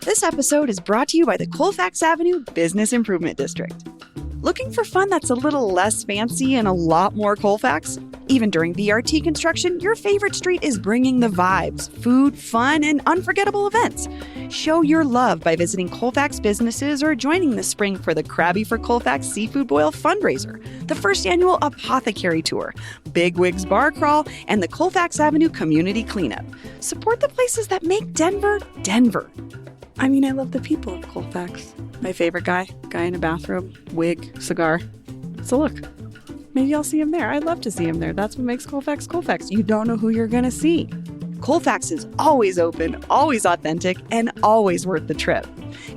This episode is brought to you by the Colfax Avenue Business Improvement District. Looking for fun that's a little less fancy and a lot more Colfax? Even during VRT construction, your favorite street is bringing the vibes, food, fun, and unforgettable events. Show your love by visiting Colfax businesses or joining this spring for the Krabby for Colfax Seafood Boil fundraiser, the first annual Apothecary Tour, Big Wigs Bar Crawl, and the Colfax Avenue Community Cleanup. Support the places that make Denver, Denver. I mean, I love the people of Colfax. My favorite guy in a bathrobe, wig, cigar. So look, maybe I'll see him there. I'd love to see him there. That's what makes Colfax Colfax. You don't know who you're going to see. Colfax is always open, always authentic, and always worth the trip.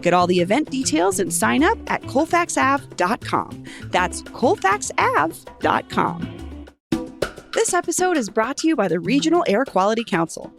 Get all the event details and sign up at colfaxav.com. That's colfaxav.com. This episode is brought to you by the Regional Air Quality Council.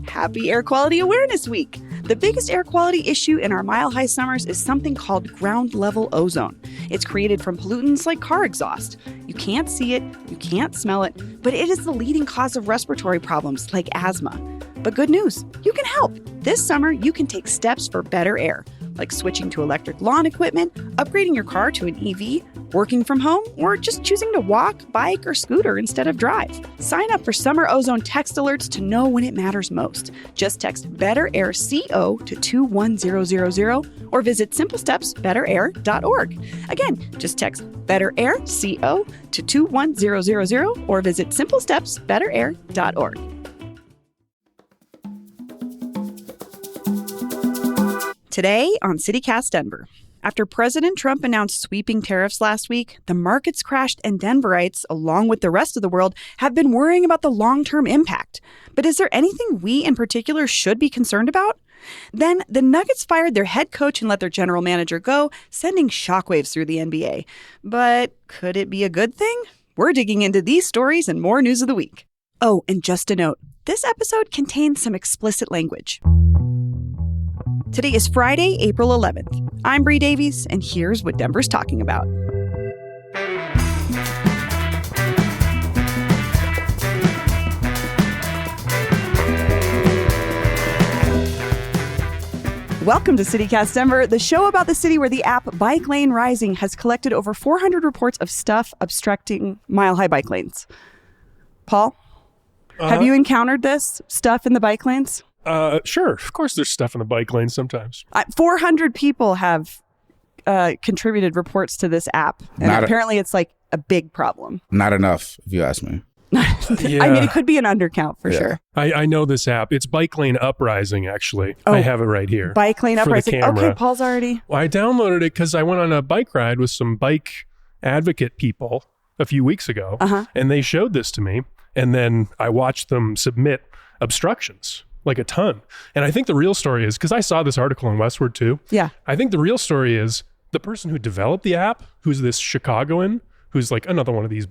Happy Air Quality Awareness Week! The biggest air quality issue in our mile-high summers is something called ground-level ozone. It's created from pollutants like car exhaust. You can't see it, you can't smell it, but it is the leading cause of respiratory problems like asthma. But good news, you can help. This summer, you can take steps for better air, like switching to electric lawn equipment, upgrading your car to an EV, working from home, or just choosing to walk, bike, or scooter instead of drive. Sign up for Summer Ozone text alerts to know when it matters most. Just text Better Air CO to 21000 or visit simplestepsbetterair.org. Again, just text Better Air CO to 21000 or visit simplestepsbetterair.org. Today on CityCast Denver. After President Trump announced sweeping tariffs last week, the markets crashed and Denverites, along with the rest of the world, have been worrying about the long-term impact. But is there anything we in particular should be concerned about? Then the Nuggets fired their head coach and let their general manager go, sending shockwaves through the NBA. But could it be a good thing? We're digging into these stories and more news of the week. Oh, and just a note, this episode contains some explicit language. Today is Friday, April 11th. I'm Bree Davies, and here's what Denver's talking about. Welcome to CityCast Denver, the show about the city where the app Bike Lane Rising has collected over 400 reports of stuff obstructing mile-high bike lanes. Paul, have you encountered this stuff in the bike lanes? Sure. Of course there's stuff in the bike lane sometimes. 400 people have contributed reports to this app. And apparently it's like a big problem. Not enough, if you ask me. Yeah. I mean, it could be an undercount for sure. I know this app. It's Bike Lane Uprising, actually. I have it right here. Bike Lane Uprising. Okay, Paul's already. Well, I downloaded it because I went on a bike ride with some bike advocate people a few weeks ago. And they showed this to me. And then I watched them submit obstructions. Like a ton. And I think the real story is, because I saw this article in Westward too. Yeah. I think the real story is the person who developed the app, who's this Chicagoan, who's like another one of these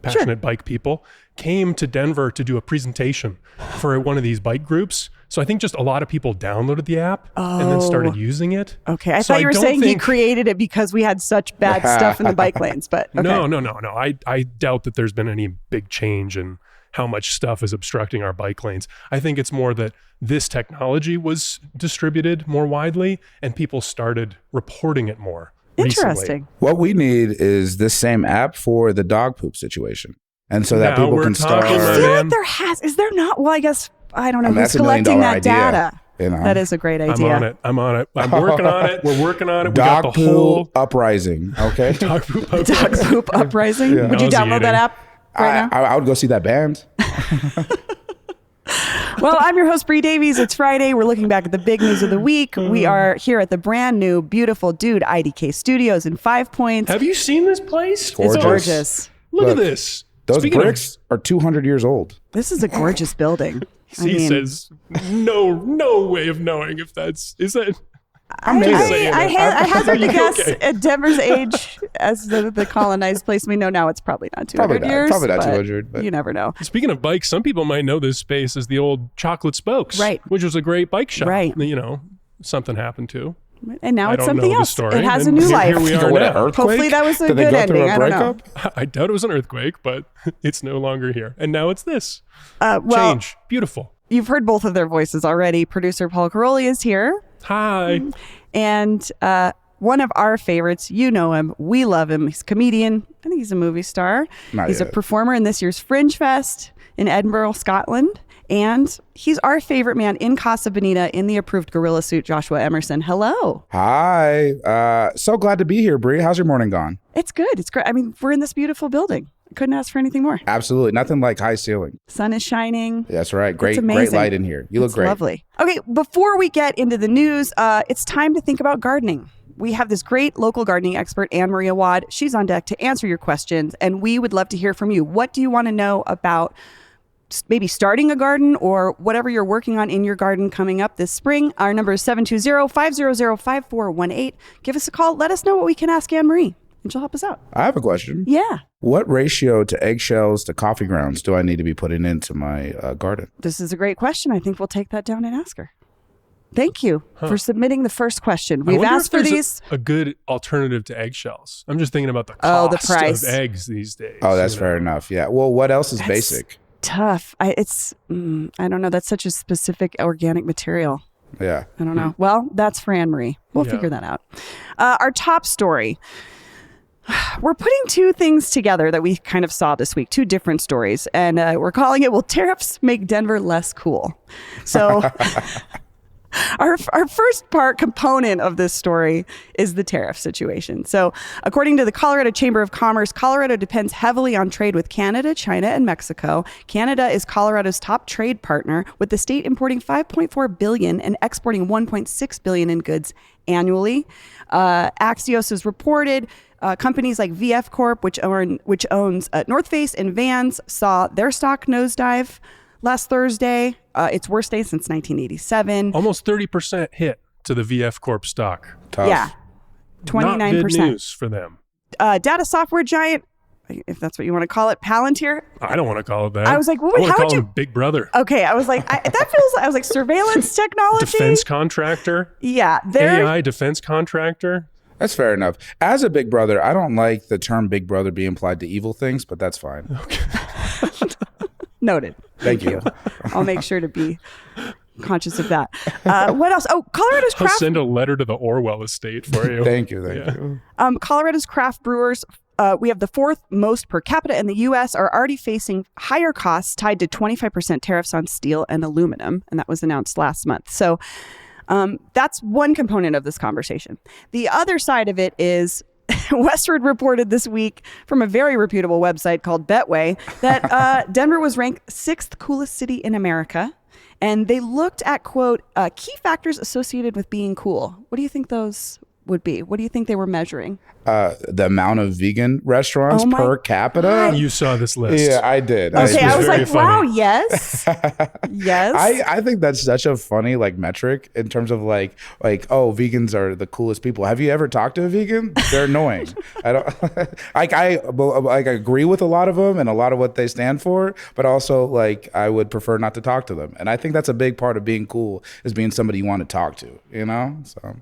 passionate bike people, came to Denver to do a presentation for one of these bike groups. So I think just a lot of people downloaded the app and then started using it. Okay. I thought you were saying he created it because we had such bad stuff in the bike lanes, but okay. No. I doubt that there's been any big change in how much stuff is obstructing our bike lanes. I think it's more that this technology was distributed more widely and people started reporting it more Interesting. Recently. What we need is this same app for the dog poop situation. And so that people can start. I feel like is there not? Well, I guess, I don't know who's collecting that data. You know? That is a great idea. I'm on it. I'm working on it. We're working on it. Dog we got the whole uprising. Okay. Dog poop uprising. Dog poop uprising. Yeah. Would you download that app right now? I would go see that band. Well, I'm your host, Bree Davies. It's Friday. We're looking back at the big news of the week. We are here at the brand new, beautiful Dude IDK Studios in 5 Points. Have you seen this place? Gorgeous. It's gorgeous. Look at this. Those bricks are 200 years old. This is a gorgeous building. He says, no way of knowing if is that... I hazard to guess at Denver's age as the colonized place we know now, it's probably not 200 years. Probably not 200, but you never know. Speaking of bikes, some people might know this space as the old Chocolate Spokes, right? Which was a great bike shop, right? You know, something happened to. And now it's something else. It has a new life. Here we are now. Hopefully that was a good ending. I don't know. I doubt it was an earthquake, but it's no longer here. And now it's this. Well, change. Beautiful. You've heard both of their voices already. Producer Paul Caroli is here. Hi. And one of our favorites, you know him, we love him. He's a comedian. I think he's a movie star. He's a performer in this year's Fringe Fest in Edinburgh, Scotland. And he's our favorite man in Casa Bonita in the approved gorilla suit, Joshua Emerson. Hello. Hi. So glad to be here, Bree. How's your morning gone? It's good. It's great. I mean, we're in this beautiful building. Couldn't ask for anything more. Absolutely. Nothing like high ceiling. Sun is shining. That's right. Great light in here. You look great. Lovely. Okay, before we get into the news, it's time to think about gardening. We have this great local gardening expert, Anne Marie Awad. She's on deck to answer your questions, and we would love to hear from you. What do you want to know about maybe starting a garden or whatever you're working on in your garden coming up this spring? Our number is 720-500-5418. Give us a call. Let us know what we can ask Anne Marie, and she'll help us out. I have a question. Yeah. What ratio to eggshells to coffee grounds do I need to be putting into my garden? This is a great question. I think we'll take that down and ask her. Thank you for submitting the first question. We've asked for these. A good alternative to eggshells. I'm just thinking about the cost the price of eggs these days. Oh, that's fair enough. Yeah. Well, what else is basic? Tough. I don't know. That's such a specific organic material. Yeah. I don't know. Well, that's for Anne Marie. We'll figure that out. Our top story. We're putting two things together that we kind of saw this week, two different stories, and we're calling it, will tariffs make Denver less cool? So our first component of this story is the tariff situation. So according to the Colorado Chamber of Commerce, Colorado depends heavily on trade with Canada, China, and Mexico. Canada is Colorado's top trade partner, with the state importing $5.4 billion and exporting $1.6 billion in goods annually. Axios has reported companies like VF Corp, which owns North Face and Vans, saw their stock nosedive last Thursday. Its worst day since 1987. Almost 30% hit to the VF Corp stock. Tough. Yeah, 29%. Not good news for them. Data software giant, if that's what you want to call it, Palantir. I don't want to call it that. I was like, how would you call him Big Brother? Okay, I was like, that feels. I was like, surveillance technology, defense contractor. Yeah, AI defense contractor. That's fair enough. As a big brother, I don't like the term big brother being applied to evil things, but that's fine. Okay. Noted. Thank you. I'll make sure to be conscious of that. What else? Oh, Colorado's craft. I'll send a letter to the Orwell estate for you. Thank you. Colorado's craft brewers, we have the fourth most per capita in the U.S., are already facing higher costs tied to 25% tariffs on steel and aluminum, and that was announced last month. So that's one component of this conversation. The other side of it is Westward reported this week from a very reputable website called Betway that Denver was ranked 6th coolest city in America. And they looked at, quote, key factors associated with being cool. What do you think those would be? What do you think they were measuring? The amount of vegan restaurants per capita. God. You saw this list. Yeah, I did. Okay, I was like, funny. wow, yes. Yes. I think that's such a funny metric in terms of like, oh, vegans are the coolest people. Have you ever talked to a vegan? They're annoying. I don't I agree with a lot of them and a lot of what they stand for, but also I would prefer not to talk to them. And I think that's a big part of being cool, is being somebody you want to talk to,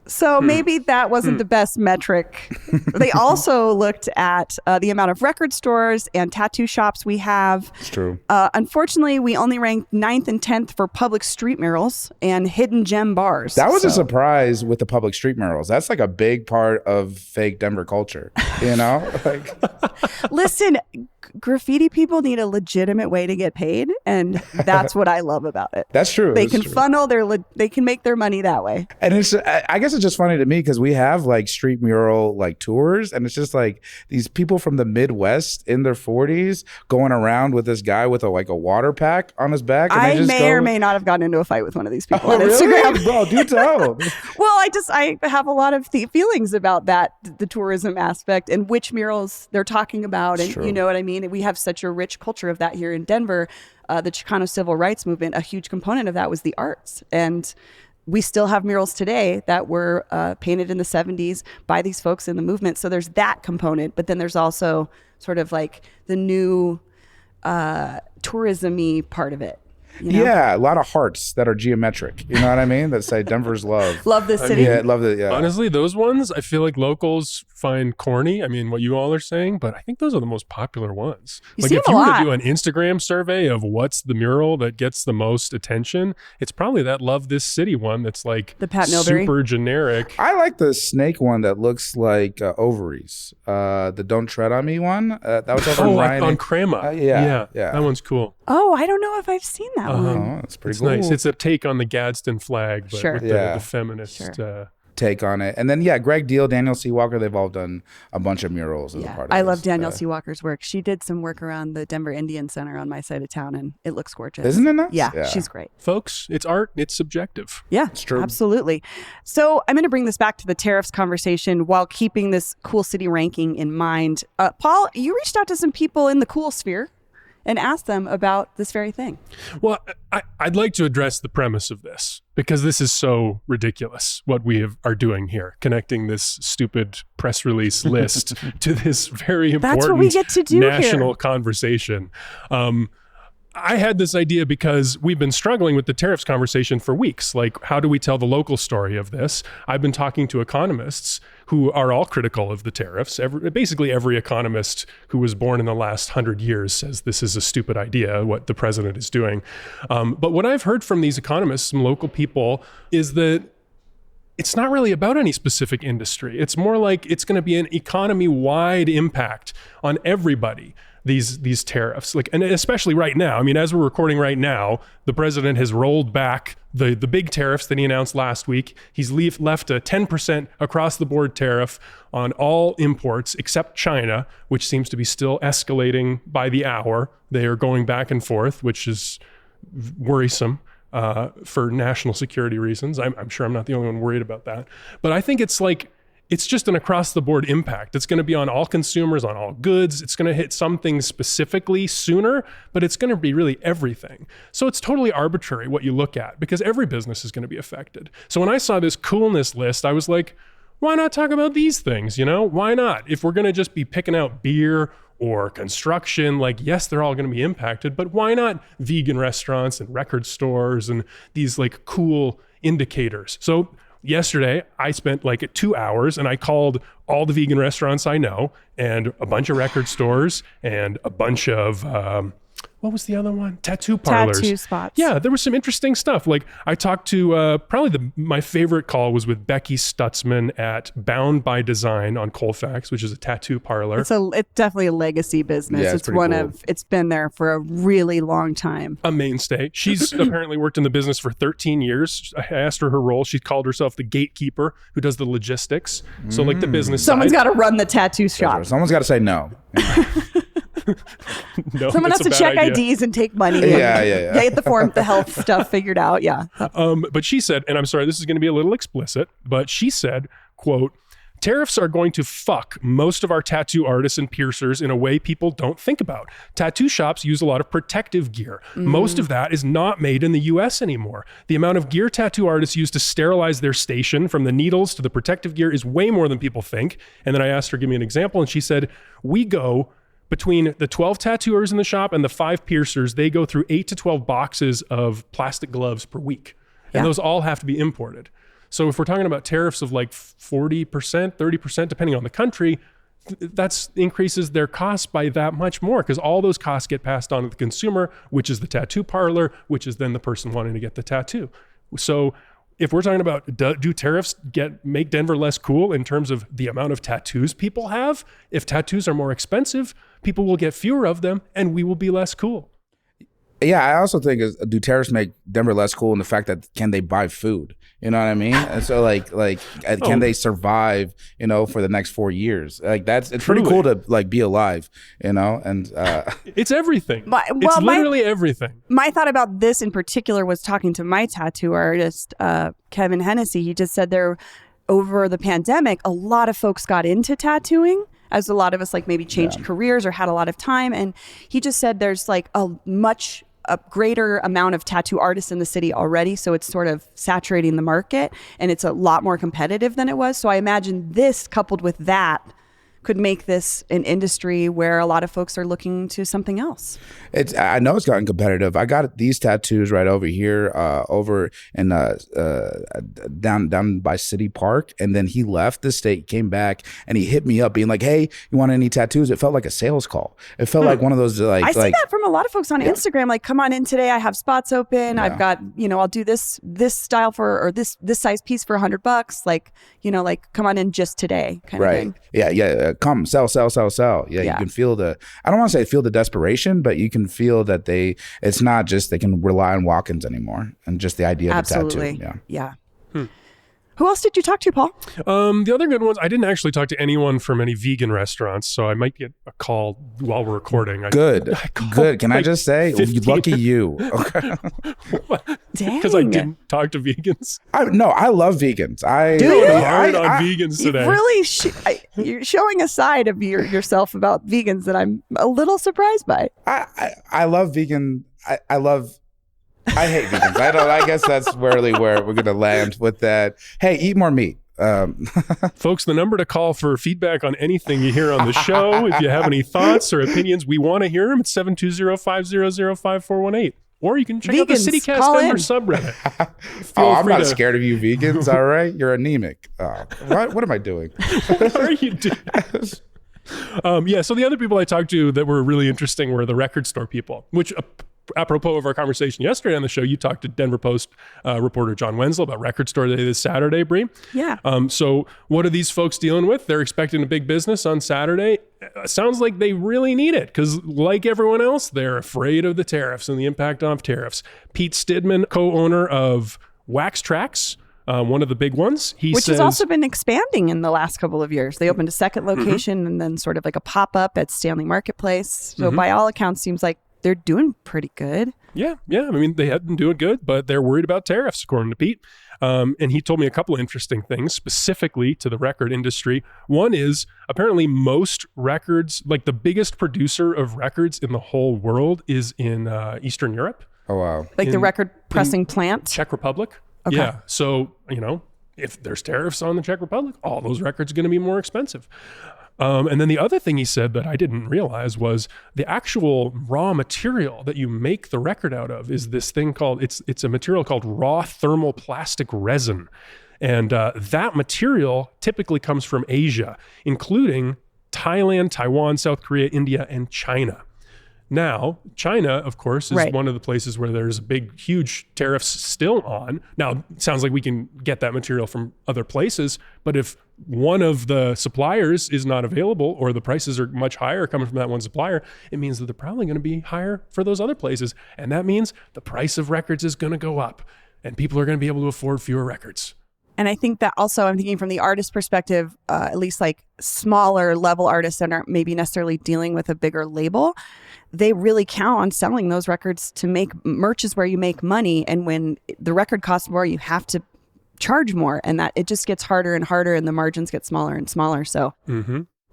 So maybe that wasn't the best metric. They also looked at the amount of record stores and tattoo shops we have. It's true. Unfortunately, we only ranked 9th and 10th for public street murals and hidden gem bars. That was a surprise with the public street murals. That's a big part of fake Denver culture, Listen, graffiti people need a legitimate way to get paid, and that's what I love about it. That's true. They can funnel they can make their money that way. And I guess it's just funny to me because we have street mural tours, and it's just these people from the Midwest in their 40s going around with this guy with a water pack on his back. And I may or may not have gotten into a fight with one of these people on really? Instagram. Bro, do tell. Well, I have a lot of feelings about that, the tourism aspect and which murals they're talking about. And you know what I mean? We have such a rich culture of that here in Denver. The Chicano civil rights movement, a huge component of that was the arts. And we still have murals today that were painted in the 70s by these folks in the movement. So there's that component. But then there's also sort of the new tourism-y part of it. You know? Yeah, a lot of hearts that are geometric. You know what I mean? That say Denver's love. Love this city. Yeah, love it. Yeah. Honestly, those ones I feel like locals find corny. I mean, what you all are saying, but I think those are the most popular ones. You Like see if them you a were lot. to do an Instagram survey of what's the mural that gets the most attention, it's probably that Love This City one that's like The Pat Milbury. super generic. I like the snake one that looks like ovaries. The Don't Tread on Me one. That was over in like Ryan. on Crema. Yeah. That one's cool. Oh, I don't know if I've seen that one. Oh, that's pretty It's cool. nice. It's a take on the Gadsden flag, but Sure. with Yeah. the feminist. Take on it. And then, Greg Deal, Daniel C. Walker, they've all done a bunch of murals as a part of I this. love Danielle C. Walker's work. She did some work around the Denver Indian Center on my side of town, and it looks gorgeous. Isn't it nice? Yeah, she's great. Folks, it's art. It's subjective. Yeah, It's true. absolutely. So I'm going to bring this back to the tariffs conversation while keeping this cool city ranking in mind. Paul, you reached out to some people in the cool sphere and asked them about this very thing. Well, I'd like to address the premise of this because this is so ridiculous what we are doing here, connecting this stupid press release list to this very important That's what we get to do national here. conversation. I had this idea because we've been struggling with the tariffs conversation for weeks. Like, how do we tell the local story of this? I've been talking to economists who are all critical of the tariffs. Basically, every economist who was born in the last 100 years says this is a stupid idea, what the president is doing. But what I've heard from these economists, some local people, is that it's not really about any specific industry. It's more like it's going to be an economy-wide impact on everybody. These tariffs, and especially right now. I mean, as we're recording right now, the president has rolled back the big tariffs that he announced last week. He's left a 10% across the board tariff on all imports except China, which seems to be still escalating by the hour. They are going back and forth, which is worrisome for national security reasons. I'm sure I'm not the only one worried about that. But I think it's just an across-the-board impact. It's going to be on all consumers, on all goods. It's going to hit some things specifically sooner, but it's going to be really everything. So it's totally arbitrary what you look at because every business is going to be affected. So when I saw this coolness list, I was like, why not talk about these things, Why not? If we're going to just be picking out beer or construction, yes, they're all going to be impacted, but why not vegan restaurants and record stores and these cool indicators? So yesterday, I spent 2 hours and I called all the vegan restaurants I know and a bunch of record stores and a bunch of, what was the other one? Tattoo parlors. Tattoo spots. Yeah, there was some interesting stuff. I talked to, probably my favorite call was with Becky Stutzman at Bound by Design on Colfax, which is a tattoo parlor. It's definitely a legacy business. Yeah, it's it's pretty one cool. of, it's been there for a really long time. A mainstay. She's apparently worked in the business for 13 years. I asked her role. She called herself the gatekeeper who does the logistics. So the business Someone's side. got to run the tattoo shop. Someone's got to say no. No, Someone has that's to a bad check idea. IDs and take money. Yeah. Get the health stuff figured out. Yeah. But she said, and I'm sorry, this is going to be a little explicit, but she said, quote, tariffs are going to fuck most of our tattoo artists and piercers in a way people don't think about. Tattoo shops use a lot of protective gear. Most of that is not made in the US anymore. The amount of gear tattoo artists use to sterilize their station, from the needles to the protective gear, is way more than people think. And then I asked her, give me an example. And she said, we go between the 12 tattooers in the shop and the 5 piercers, they go through 8 to 12 boxes of plastic gloves per week. And Yeah. those all have to be imported. So if we're talking about tariffs of 40%, 30%, depending on the country, that increases their costs by that much more because all those costs get passed on to the consumer, which is the tattoo parlor, which is then the person wanting to get the tattoo. So if we're talking about do tariffs make Denver less cool in terms of the amount of tattoos people have, if tattoos are more expensive, people will get fewer of them and we will be less cool. Yeah, I also think do tariffs make Denver less cool in the fact that can they buy food? You know what I mean? And so can they survive? For the next 4 years? It's pretty cool to be alive. And it's everything. It's It's literally everything. My thought about this in particular was talking to my tattoo artist, Kevin Hennessy. He just said over the pandemic, a lot of folks got into tattooing, as a lot of us maybe changed careers or had a lot of time. And he just said there's a greater amount of tattoo artists in the city already. So it's sort of saturating the market and it's a lot more competitive than it was. So I imagine this coupled with that could make this an industry where a lot of folks are looking to something else. I know it's gotten competitive. I got these tattoos right over here, over in down by City Park, and then he left the state, came back, and he hit me up, being like, "Hey, you want any tattoos?" It felt like a sales call. It felt like one of those I see that from a lot of folks on Instagram. Like, come on in today. I have spots open. I've got, I'll do this style or this size piece for $100. Like, like come on in just today, kind of thing. Yeah. Come sell. Yeah, you can feel I don't want to say feel the desperation, but you can feel that it's not just they can rely on walk-ins anymore, and just the idea of a tattoo. Yeah. Who else did you talk to, Paul? The other good ones, I didn't actually talk to anyone from any vegan restaurants, so I might get a call while we're recording. Good. Can I just say, 15. lucky you. Okay. Dang. Because I didn't talk to vegans. I love vegans. Do you? Hard on vegans today. Really, you're showing a side of yourself about vegans that I'm a little surprised by. I love vegan. I hate vegans. I guess that's really where we're going to land with that. Hey, eat more meat. Folks, the number to call for feedback on anything you hear on the show, if you have any thoughts or opinions, we want to hear them. It's 720-500-5418. Or you can check out the CityCast Denver subreddit. I'm not scared of you vegans, all right? You're anemic. What am I doing? What are you doing? So the other people I talked to that were really interesting were the record store people, which apropos of our conversation yesterday on the show, you talked to Denver Post reporter John Wenzel about Record Store Day this Saturday, Bree. Yeah. So what are these folks dealing with? They're expecting a big business on Saturday. Sounds like they really need it because, like everyone else, they're afraid of the tariffs and the impact of tariffs. Pete Stidman, co-owner of Wax Trax, one of the big ones. Which has also been expanding in the last couple of years. They opened a second location and then sort of like a pop-up at Stanley Marketplace. So by all accounts, seems like they're doing pretty good. Yeah. I mean, they had been doing good, but they're worried about tariffs, according to Pete. And he told me a couple of interesting things specifically to the record industry. One is apparently most records, like the biggest producer of records in the whole world is in Eastern Europe. Oh, wow. Like the record pressing plant? Czech Republic. Okay. Yeah. So, if there's tariffs on the Czech Republic, all those records are going to be more expensive. And then the other thing he said that I didn't realize was the actual raw material that you make the record out of is this thing called, it's a material called raw thermoplastic resin. And that material typically comes from Asia, including Thailand, Taiwan, South Korea, India, and China. Now, China, of course, is one of the places where there's huge tariffs still on. Now, it sounds like we can get that material from other places, but if one of the suppliers is not available or the prices are much higher coming from that one supplier, it means that they're probably going to be higher for those other places. And that means the price of records is going to go up and people are going to be able to afford fewer records. And I think that also, I'm thinking from the artist perspective, at least like smaller level artists that aren't maybe necessarily dealing with a bigger label, they really count on selling those records to make merch is where you make money. And when the record costs more, you have to charge more, and that it just gets harder and harder and the margins get smaller and smaller. So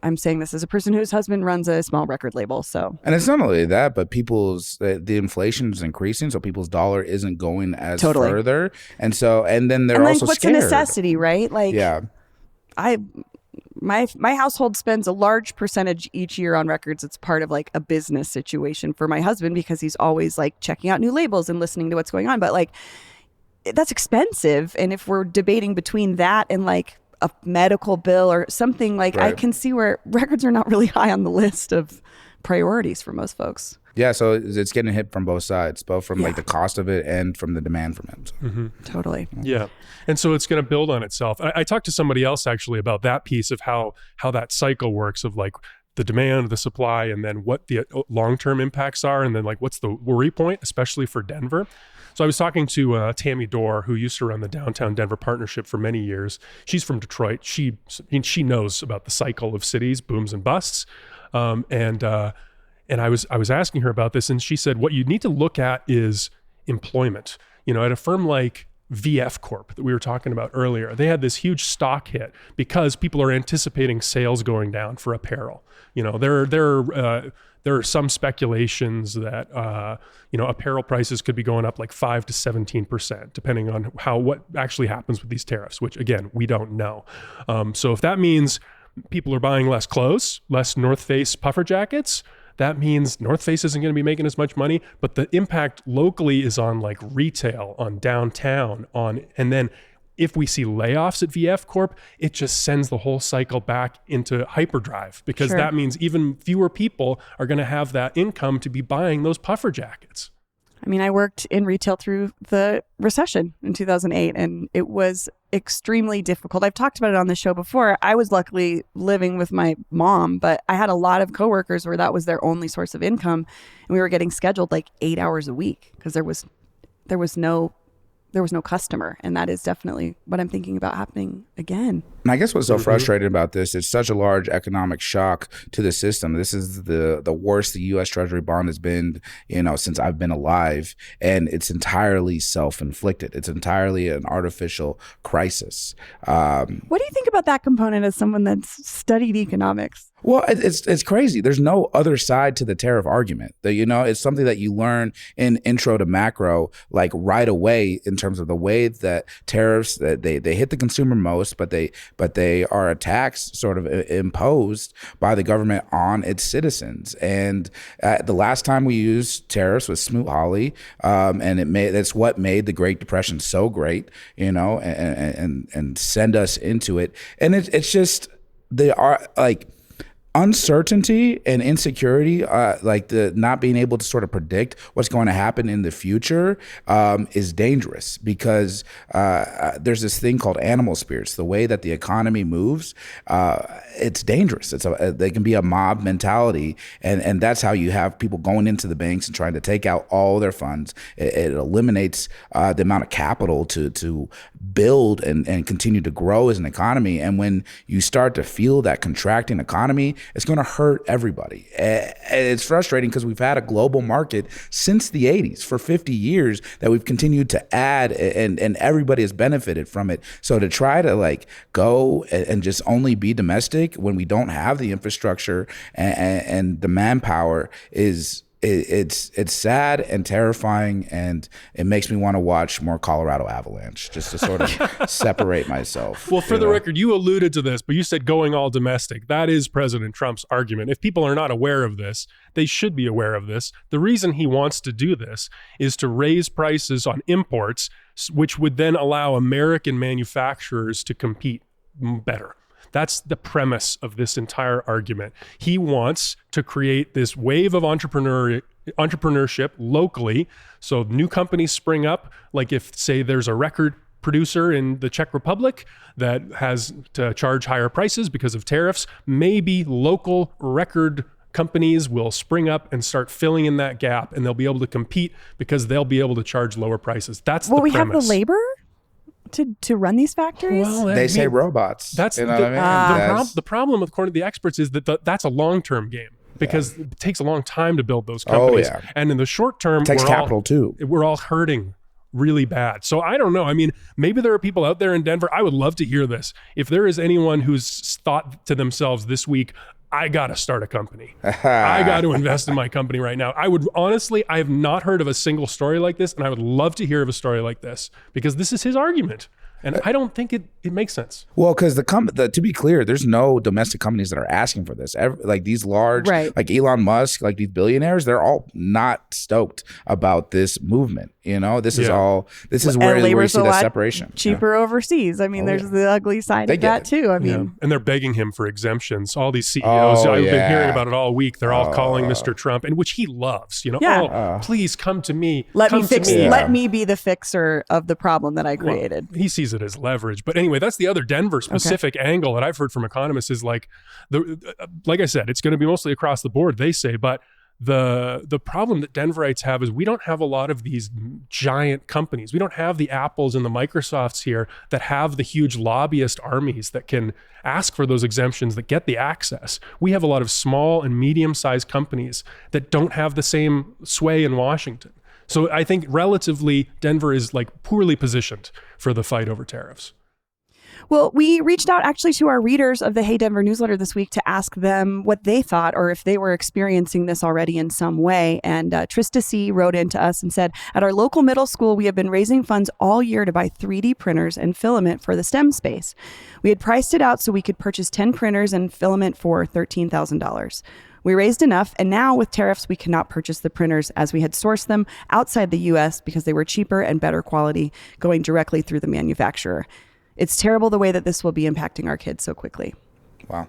I'm saying this as a person whose husband runs a small record label. So, and it's not only that, but the inflation is increasing, so people's dollar isn't going as further, and then they're also what's scared. A necessity, right? Like, my household spends a large percentage each year on records. It's part of like a business situation for my husband because he's always like checking out new labels and listening to what's going on. But like, that's expensive, and if we're debating between that and like a medical bill or something, like I can see where records are not really high on the list of priorities for most folks. Yeah, so it's getting hit from both sides, both from like the cost of it and from the demand from it. So. Totally. Yeah. And so it's going to build on itself. I talked to somebody else actually about that piece of how that cycle works of like the demand, the supply, and then what the long-term impacts are, and then like what's the worry point, especially for Denver. So I was talking to Tammy Dorr, who used to run the Downtown Denver Partnership for many years. She's from Detroit. She knows about the cycle of cities, booms and busts. And I was asking her about this, and she said, what you need to look at is employment. At a firm like VF Corp that we were talking about earlier, they had this huge stock hit because people are anticipating sales going down for apparel. There are some speculations that apparel prices could be going up like 5 to 17%, depending on what actually happens with these tariffs, which again we don't know. So if that means people are buying less clothes, less North Face puffer jackets. That means North Face isn't going to be making as much money, but the impact locally is on like retail, on downtown, and then if we see layoffs at VF Corp, it just sends the whole cycle back into hyperdrive, because that means even fewer people are going to have that income to be buying those puffer jackets. I mean, I worked in retail through the recession in 2008, and it was extremely difficult. I've talked about it on the show before. I was luckily living with my mom, but I had a lot of coworkers where that was their only source of income, and we were getting scheduled like 8 hours a week because there was no customer. And that is definitely what I'm thinking about happening again. And I guess what's so frustrating about this, it's such a large economic shock to the system. This is the worst the U.S. Treasury bond has been, since I've been alive. And it's entirely self-inflicted. It's entirely an artificial crisis. What do you think about that component as someone that's studied economics? Well, it's crazy. There's no other side to the tariff argument. It's something that you learn in Intro to Macro, like right away, in terms of the way that tariffs, that they hit the consumer most, but they are a tax sort of imposed by the government on its citizens. And the last time we used tariffs was Smoot-Hawley, and that's what made the Great Depression so great, and send us into it. And it's just, they are like, uncertainty and insecurity, like the not being able to sort of predict what's going to happen in the future, is dangerous, because there's this thing called animal spirits. The way that the economy moves, it's dangerous. They can be a mob mentality, and that's how you have people going into the banks and trying to take out all their funds. It eliminates the amount of capital to build and continue to grow as an economy. And when you start to feel that contracting economy, it's going to hurt everybody. And it's frustrating because we've had a global market since the 80s for 50 years that we've continued to add, and everybody has benefited from it. So to try to like go and just only be domestic when we don't have the infrastructure and the manpower it's sad and terrifying, and it makes me want to watch more Colorado Avalanche just to sort of separate myself. Well, for the record, you alluded to this, but you said going all domestic. That is President Trump's argument. If people are not aware of this, they should be aware of this. The reason he wants to do this is to raise prices on imports, which would then allow American manufacturers to compete better. That's the premise of this entire argument. He wants to create this wave of entrepreneurship locally. So new companies spring up, like if, say, there's a record producer in the Czech Republic that has to charge higher prices because of tariffs, maybe local record companies will spring up and start filling in that gap, and they'll be able to compete because they'll be able to charge lower prices. That's the premise. Well, we have the labor to run these factories? Well, they say robots. That's you know what I mean? The problem, according to the experts, is that that's a long-term game, because it takes a long time to build those companies. Oh, yeah. And in the short term, it takes capital too. We're all hurting really bad. So I don't know. I mean, maybe there are people out there in Denver. I would love to hear this. If there is anyone who's thought to themselves this week, I got to start a company. I got to invest in my company right now. I have not heard of a single story like this, and I would love to hear of a story like this, because this is his argument. And I don't think it makes sense. Well, because to be clear, there's no domestic companies that are asking for this. Like these large, like Elon Musk, like these billionaires, they're all not stoked about this movement. This is where you see the separation. Cheaper overseas. I mean, there's the ugly side of that too. I mean, and they're begging him for exemptions. All these CEOs, I've been hearing about it all week. They're all calling Mr. Trump, and which he loves. Please come to me. Let me be the fixer of the problem that I created. He sees it as leverage. But anyway, that's the other Denver specific angle that I've heard from economists is like I said, it's going to be mostly across the board, they say, but the problem that Denverites have is we don't have a lot of these giant companies. We don't have the Apples and the Microsofts here that have the huge lobbyist armies that can ask for those exemptions, that get the access. We have a lot of small and medium-sized companies that don't have the same sway in Washington. So I think relatively Denver is like poorly positioned for the fight over tariffs. Well, we reached out actually to our readers of the Hey Denver newsletter this week to ask them what they thought or if they were experiencing this already in some way. And Trista C. wrote in to us and said, at our local middle school, we have been raising funds all year to buy 3D printers and filament for the STEM space. We had priced it out so we could purchase 10 printers and filament for $13,000. We raised enough, and now with tariffs, we cannot purchase the printers as we had sourced them outside the U.S. because they were cheaper and better quality going directly through the manufacturer. It's terrible the way that this will be impacting our kids so quickly. Wow.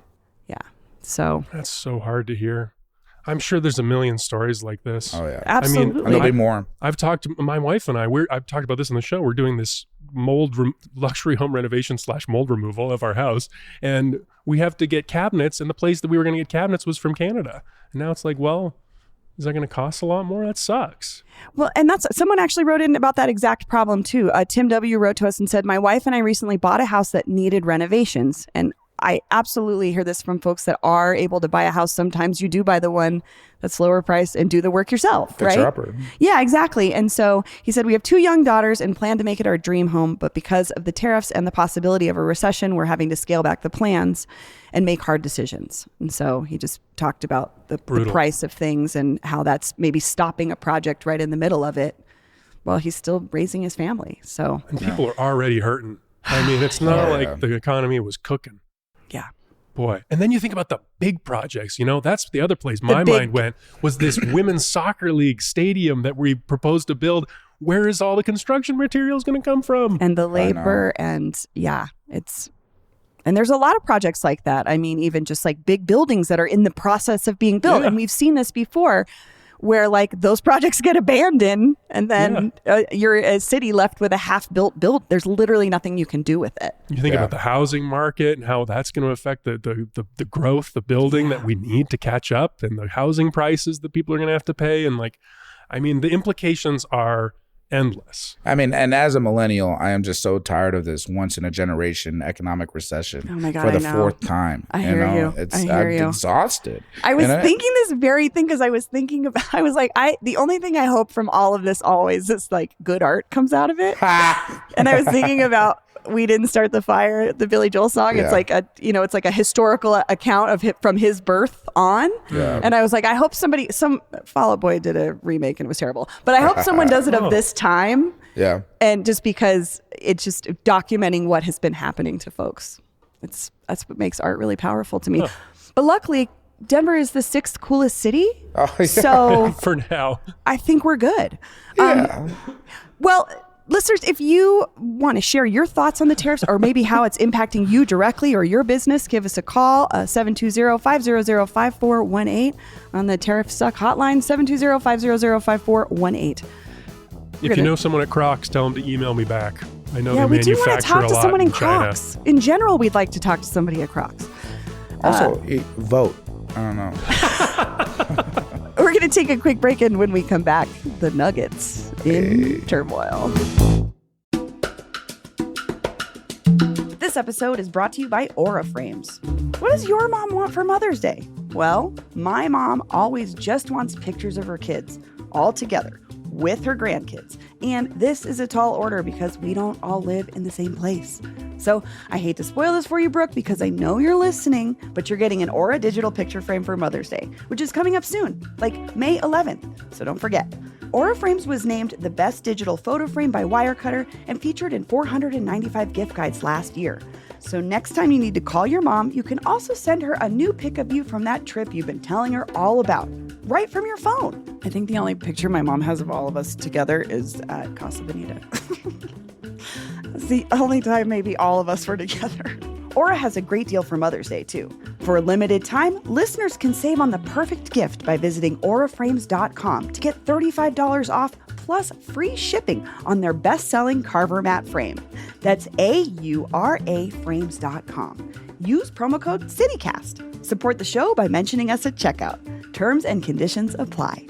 Yeah. So That's so hard to hear. I'm sure there's a million stories like this. Oh, yeah. absolutely. And there'll be more. I've talked to my wife and I've talked about this on the show. We're doing this luxury home renovation / mold removal of our house. And we have to get cabinets. And the place that we were going to get cabinets was from Canada. And now it's like, well, is that going to cost a lot more? That sucks. Well, and that's someone actually wrote in about that exact problem too. Tim W. wrote to us and said, my wife and I recently bought a house that needed renovations. And I absolutely hear this from folks that are able to buy a house. Sometimes you do buy the one that's lower priced and do the work yourself, right? Fixer-upper. Yeah, exactly. And so he said, we have 2 young daughters and plan to make it our dream home. But because of the tariffs and the possibility of a recession, we're having to scale back the plans and make hard decisions. And so he just talked about the price of things and how that's maybe stopping a project right in the middle of it while he's still raising his family. So, And people are already hurting. I mean, it's not like the economy was cooking. yeah. Boy. And then you think about the big projects, that's the other place my mind went, was this women's soccer league stadium that we proposed to build. Where is all the construction materials going to come from? And the labor and and there's a lot of projects like that. I mean, even just like big buildings that are in the process of being built. Yeah. And we've seen this before where like those projects get abandoned and then you're a city left with a half-built build. There's literally nothing you can do with it. You think about the housing market and how that's going to affect the growth, the building that we need to catch up, and the housing prices that people are going to have to pay. And the implications are endless. I mean, and as a millennial, I am just so tired of this once in a generation economic recession God, for the I know. 4th time. I hear you. I'm exhausted. I was thinking this very thing because I was like, the only thing I hope from all of this always is like good art comes out of it. And I was thinking about We Didn't Start the Fire, the Billy Joel song. Yeah. It's like it's like a historical account of him from his birth on. Yeah. And I was like, I hope some Fall Out Boy did a remake and it was terrible. But I hope someone does it of this time. Yeah. And just because it's just documenting what has been happening to folks. That's what makes art really powerful to me. Huh. But luckily, Denver is the 6th coolest city. Oh, yeah. So For now. I think we're good. Yeah. Well, listeners, if you want to share your thoughts on the tariffs or maybe how it's impacting you directly or your business, give us a call, 720-500-5418 on the Tariff Suck hotline, 720-500-5418. If you know someone at Crocs, tell them to email me back. I know Yeah, they we do want to manufacture talk a to lot someone in China. Crocs. In general, we'd like to talk to somebody at Crocs. Also, vote. I don't know. We're going to take a quick break, and when we come back, the Nuggets in turmoil. This episode is brought to you by Aura Frames. What does your mom want for Mother's Day? Well, my mom always just wants pictures of her kids all together with her grandkids. And this is a tall order because we don't all live in the same place. So I hate to spoil this for you, Brooke, because I know you're listening, but you're getting an Aura digital picture frame for Mother's Day, which is coming up soon, like May 11th. So don't forget. Aura Frames was named the best digital photo frame by Wirecutter and featured in 495 gift guides last year. So next time you need to call your mom, you can also send her a new pic of you from that trip you've been telling her all about, right from your phone. I think the only picture my mom has of all of us together is at Casa Bonita. It's the only time maybe all of us were together. Aura has a great deal for Mother's Day, too. For a limited time, listeners can save on the perfect gift by visiting auraframes.com to get $35 off plus free shipping on their best-selling Carver mat frame. That's auraframes.com. Use promo code CityCast. Support the show by mentioning us at checkout. Terms and conditions apply.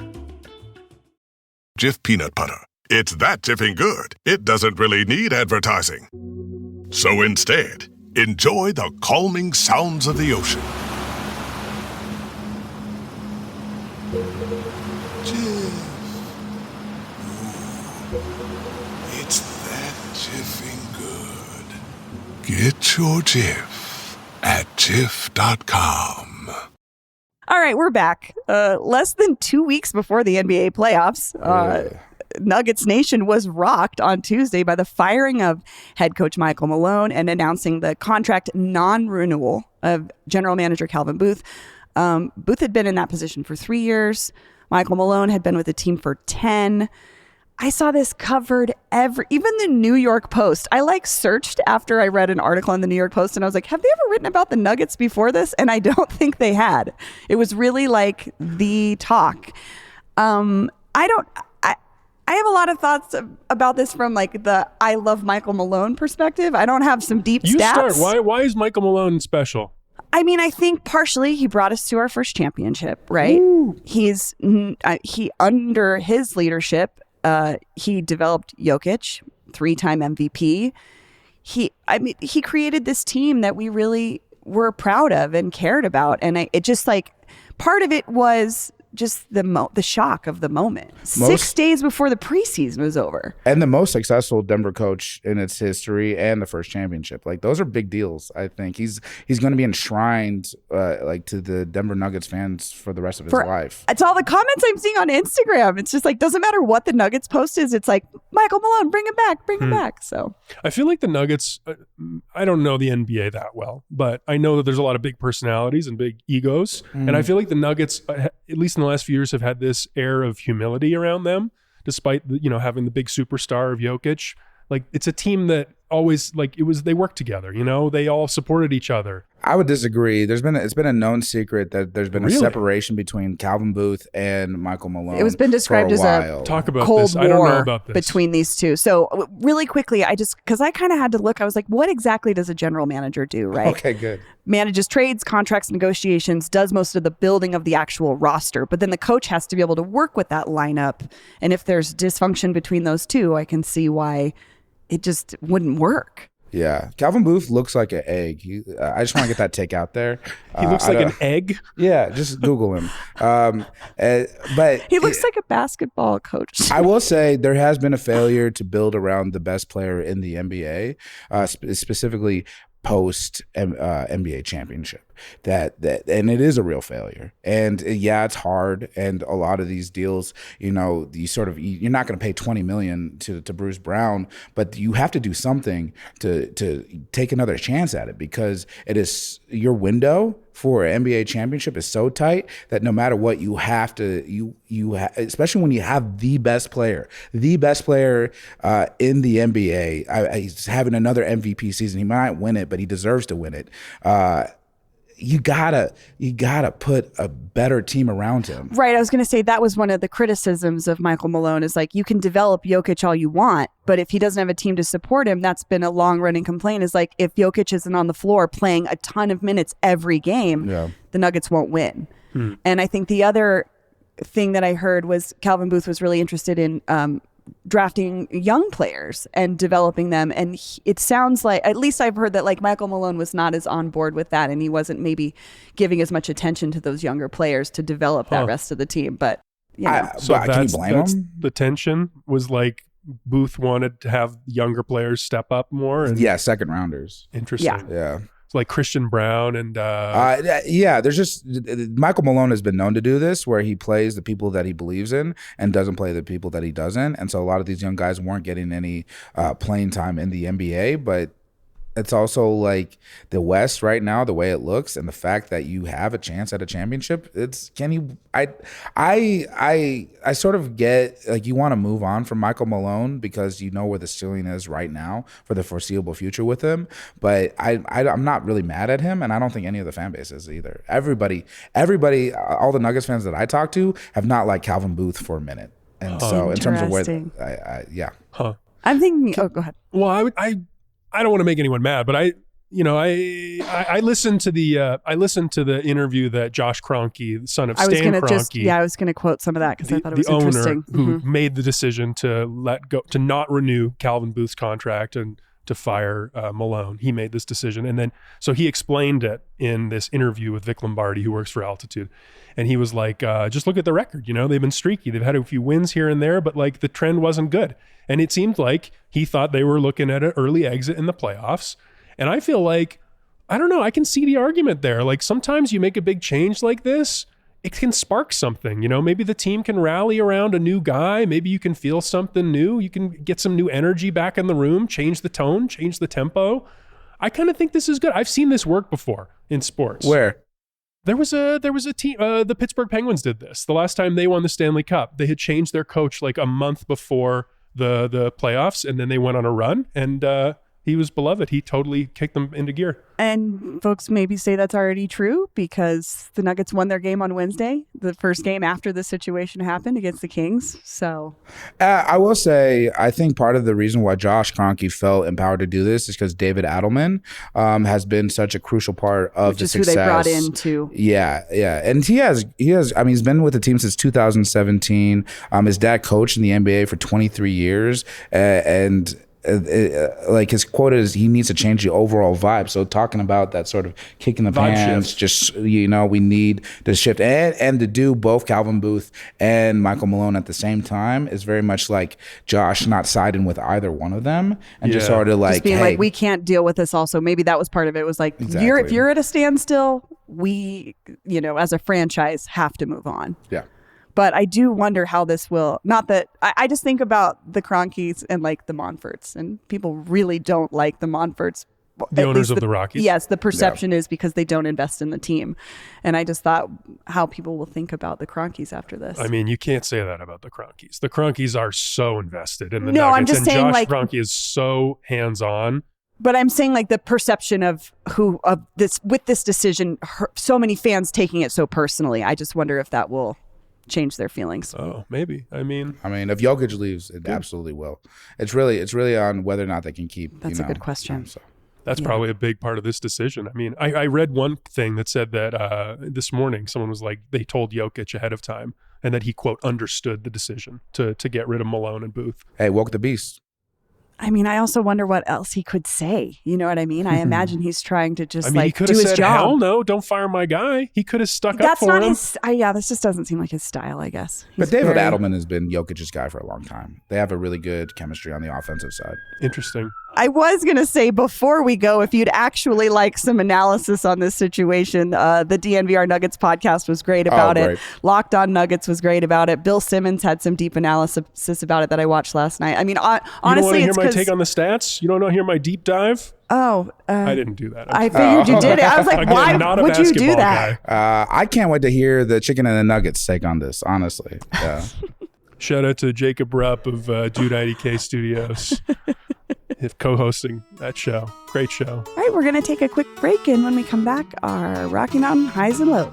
Jif peanut butter. It's that Jiffing good, it doesn't really need advertising. So instead, enjoy the calming sounds of the ocean. Jif. Ooh, it's that Jiffing good. Get your Jif at jif.com. All right, we're back. Less than 2 weeks before the NBA playoffs, Nuggets Nation was rocked on Tuesday by the firing of head coach Michael Malone and announcing the contract non-renewal of general manager Calvin Booth. Booth had been in that position for 3 years. Michael Malone had been with the team for 10. I saw this covered even the New York Post. I searched after I read an article in the New York Post and I was like, have they ever written about the Nuggets before this? And I don't think they had. It was really the talk. I have a lot of thoughts about this from the I love Michael Malone perspective. I don't have some deep stats. Why is Michael Malone special? I mean, I think partially he brought us to our first championship, right? Ooh. He under his leadership, he developed Jokic, 3-time MVP. He created this team that we really were proud of and cared about. And it just part of it was just the shock of the moment. 6 days before the preseason was over. And the most successful Denver coach in its history and the first championship. Those are big deals, I think. He's going to be enshrined to the Denver Nuggets fans for the rest of his life. It's all the comments I'm seeing on Instagram. It's just doesn't matter what the Nuggets post is. It's Michael Malone, bring him back. So I feel like the Nuggets, I don't know the NBA that well, but I know that there's a lot of big personalities and big egos. And I feel like the Nuggets, at least in the last few years, have had this air of humility around them, despite having the big superstar of Jokic. It's a team that always they work together. They all supported each other. I would disagree. It's been a known secret that there's been a separation between Calvin Booth and Michael Malone. It was been described as a talk about cold this. I don't know about this between these two. So really quickly, because I kind of had to look. I was like, what exactly does a general manager do? Right? Okay, good. Manages trades, contracts, negotiations, does most of the building of the actual roster. But then the coach has to be able to work with that lineup. And if there's dysfunction between those two, I can see why it just wouldn't work. Yeah. Calvin Booth looks like an egg. I just want to get that take out there. He looks like an egg? Yeah, just Google him. But he looks like a basketball coach. I will say there has been a failure to build around the best player in the NBA, specifically post NBA championship. That and it is a real failure. And it's hard. And a lot of these deals, you're not going to pay $20 million to Bruce Brown, but you have to do something to take another chance at it, because it is your window for an NBA championship is so tight that no matter what, you have to especially when you have the best player in the NBA. He's having another MVP season. He might not win it, but he deserves to win it. You gotta put a better team around him. Right. I was going to say that was one of the criticisms of Michael Malone is you can develop Jokic all you want, but if he doesn't have a team to support him, that's been a long running complaint is if Jokic isn't on the floor playing a ton of minutes every game, the Nuggets won't win. And I think the other thing that I heard was Calvin Booth was really interested in drafting young players and developing them. And it sounds like, at least I've heard that Michael Malone was not as on board with that. And he wasn't maybe giving as much attention to those younger players to develop that rest of the team. But, so can you blame him? The tension was Booth wanted to have younger players step up more. And second rounders. Interesting. Yeah. Like Christian Brown and there's just Michael Malone has been known to do this, where he plays the people that he believes in and doesn't play the people that he doesn't. And so a lot of these young guys weren't getting any playing time in the NBA, but it's also the West right now, the way it looks, and the fact that you have a chance at a championship. I sort of get you want to move on from Michael Malone because you know where the ceiling is right now for the foreseeable future with him. But I'm not really mad at him, and I don't think any of the fan base is either. Everybody, all the Nuggets fans that I talk to have not liked Calvin Booth for a minute, and so in terms of where, I'm thinking. Oh, go ahead. Well, I don't want to make anyone mad, but I listened to the interview that Josh Kroenke, the son of Stan Kroenke. I was going to quote some of that because I thought it was interesting. The owner who made the decision to not renew Calvin Booth's contract and to fire Malone. He made this decision, and then so he explained it in this interview with Vic Lombardi, who works for Altitude, and he was like, "Just look at the record. They've been streaky. They've had a few wins here and there, but the trend wasn't good." And it seemed like he thought they were looking at an early exit in the playoffs. And I feel like, I don't know, I can see the argument there. Like sometimes you make a big change like this, it can spark something, maybe the team can rally around a new guy. Maybe you can feel something new. You can get some new energy back in the room, change the tone, change the tempo. I kind of think this is good. I've seen this work before in sports. Where? There was a team, the Pittsburgh Penguins did this. The last time they won the Stanley Cup, they had changed their coach like a month before the playoffs, and then they went on a run, and he was beloved. He totally kicked them into gear. And folks maybe say that's already true because the Nuggets won their game on Wednesday, the first game after this situation happened against the Kings. So I will say, I think part of the reason why Josh Kroenke felt empowered to do this is because David Adelman has been such a crucial part of the success. Who they brought in too. Yeah. And he has, I mean, he's been with the team since 2017. His dad coached in the NBA for 23 years. And like his quote is, he needs to change the overall vibe. So talking about that sort of kick in the Vibe pants, shift. just we need to shift and to do both Calvin Booth and Michael Malone at the same time is very much like Josh not siding with either one of them and just sort of like, just being hey, like, we can't deal with this. Also, maybe that was part of it. Was like, Exactly. if you're at a standstill, we as a franchise have to move on. yeah. But I do wonder how this will, not that, I just think about the Kroenkes and like the Monforts, and people really don't like the Monforts. The owners of the Rockies. Yes, the perception is because they don't invest in the team. And I just thought how people will think about the Kroenkes after this. I mean, you can't say that about the Kroenkes. The Kroenkes are so invested in the No, Nuggets. I'm just and saying, Josh like- Kroenke is so hands-on. But I'm saying like the perception of this with this decision, so many fans taking it so personally. I just wonder if that will change their feelings. Oh, maybe. I mean, if Jokic leaves, it absolutely will. It's really on whether or not they can keep. That's a good question. So. that's probably a big part of this decision. I mean, I read one thing that said that this morning someone was like, they told Jokic ahead of time and that he, quote, understood the decision to get rid of Malone and Booth. Hey, woke the beast. I mean, I also wonder what else he could say. You know what I mean? I imagine he's trying to just he could do have his said, job. hell no, don't fire my guy. He could have stuck up That's for not him. his. This just doesn't seem like his style. I guess. But He's David very- Adelman has been Jokic's guy for a long time. They have a really good chemistry on the offensive side. Interesting. I was going to say before we go, if you'd actually like some analysis on this situation, the DNVR Nuggets podcast was great about it. great. Locked On Nuggets was great about it. Bill Simmons had some deep analysis about it that I watched last night. I mean, You don't want honestly, to hear it's my 'cause- take on the stats? You don't want to hear my deep dive? I I didn't do that. figured you did it. I was like, Again, why not a would you do basketball that? guy. I can't wait to hear the chicken and the nuggets take on this, honestly. Yeah. Shout out to Jacob Rupp of Dude IDK Studios, co-hosting that show. Great show. All right, we're going to take a quick break, and when we come back, our Rocky Mountain highs and lows.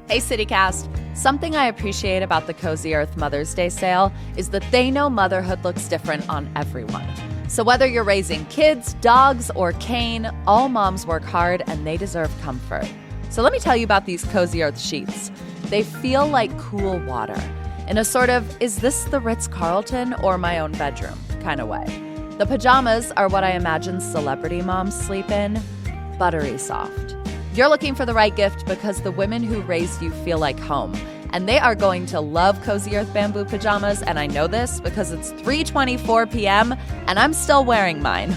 Hey CityCast, something I appreciate about the Cozy Earth Mother's Day sale is that they know motherhood looks different on everyone. So whether you're raising kids, dogs, or Kane, all moms work hard and they deserve comfort. So let me tell you about these Cozy Earth sheets. They feel like cool water, in a sort of, is this the Ritz-Carlton or my own bedroom kind of way. The pajamas are what I imagine celebrity moms sleep in, buttery soft. You're looking for the right gift because the women who raised you feel like home, and they are going to love Cozy Earth bamboo pajamas, and I know this because it's 3:24 p.m. and I'm still wearing mine.